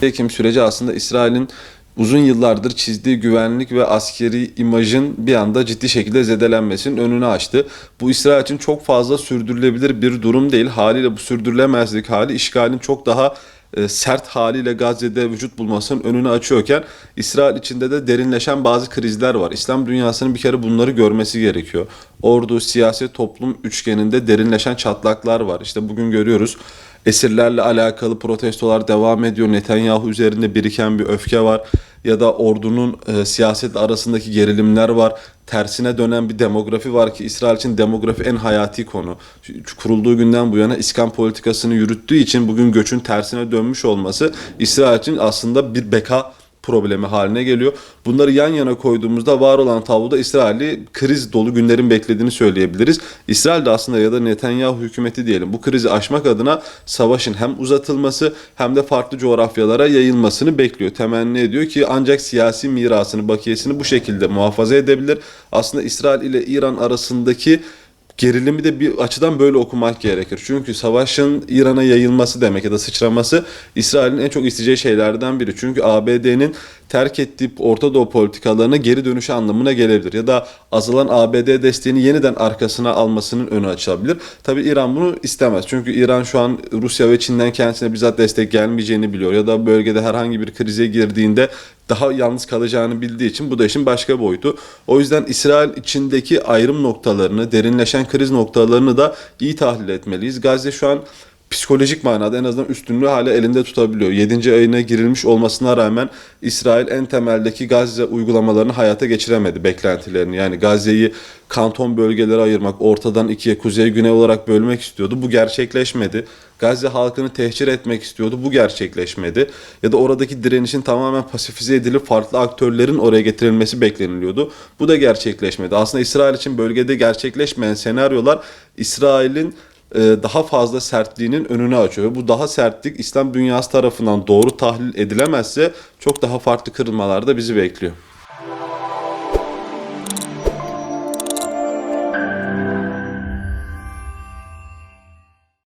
Ekim süreci aslında İsrail'in uzun yıllardır çizdiği güvenlik ve askeri imajın bir anda ciddi şekilde zedelenmesinin önünü açtı. Bu İsrail için çok fazla sürdürülebilir bir durum değil. Haliyle bu sürdürülemezlik hali işgalin çok daha sert haliyle Gazze'de vücut bulmasının önünü açıyorken İsrail içinde de derinleşen bazı krizler var. İslam dünyasının bir kere bunları görmesi gerekiyor. Ordu, siyaset, toplum üçgeninde derinleşen çatlaklar var. İşte bugün görüyoruz. Esirlerle alakalı protestolar devam ediyor. Netanyahu üzerinde biriken bir öfke var. Ya da ordunun siyasetle arasındaki gerilimler var. Tersine dönen bir demografi var ki İsrail için demografi en hayati konu. Kurulduğu günden bu yana İskan politikasını yürüttüğü için bugün göçün tersine dönmüş olması İsrail için aslında bir beka problemi haline geliyor. Bunları yan yana koyduğumuzda var olan tabloda İsrail'i kriz dolu günlerin beklediğini söyleyebiliriz. İsrail de aslında ya da Netanyahu hükümeti diyelim bu krizi aşmak adına savaşın hem uzatılması hem de farklı coğrafyalara yayılmasını bekliyor. Temenni ediyor ki ancak siyasi mirasını, bakiyesini bu şekilde muhafaza edebilir. Aslında İsrail ile İran arasındaki gerilimi de bir açıdan böyle okumak gerekir. Çünkü savaşın İran'a yayılması demek ya da sıçraması İsrail'in en çok isteyeceği şeylerden biri. Çünkü ABD'nin terk ettiği Orta Doğu politikalarına geri dönüşü anlamına gelebilir. Ya da azalan ABD desteğini yeniden arkasına almasının önü açılabilir. Tabi İran bunu istemez. Çünkü İran şu an Rusya ve Çin'den kendisine bizzat destek gelmeyeceğini biliyor. Ya da bölgede herhangi bir krize girdiğinde daha yalnız kalacağını bildiği için bu da işin başka boyutu. O yüzden İsrail içindeki ayrım noktalarını, derinleşen kriz noktalarını da iyi tahlil etmeliyiz. Gazze şu an psikolojik manada en azından üstünlüğü hala elinde tutabiliyor. 7. ayına girilmiş olmasına rağmen İsrail en temeldeki Gazze uygulamalarını hayata geçiremedi, beklentilerini. Yani Gazze'yi kanton bölgelere ayırmak, ortadan ikiye, kuzey güney olarak bölmek istiyordu. Bu gerçekleşmedi. Gazze halkını tehcir etmek istiyordu. Bu gerçekleşmedi. Ya da oradaki direnişin tamamen pasifize edilip farklı aktörlerin oraya getirilmesi bekleniliyordu. Bu da gerçekleşmedi. Aslında İsrail için bölgede gerçekleşmeyen senaryolar İsrail'in daha fazla sertliğinin önünü açıyor. Bu daha sertlik İslam dünyası tarafından doğru tahlil edilemezse çok daha farklı kırılmalar da bizi bekliyor.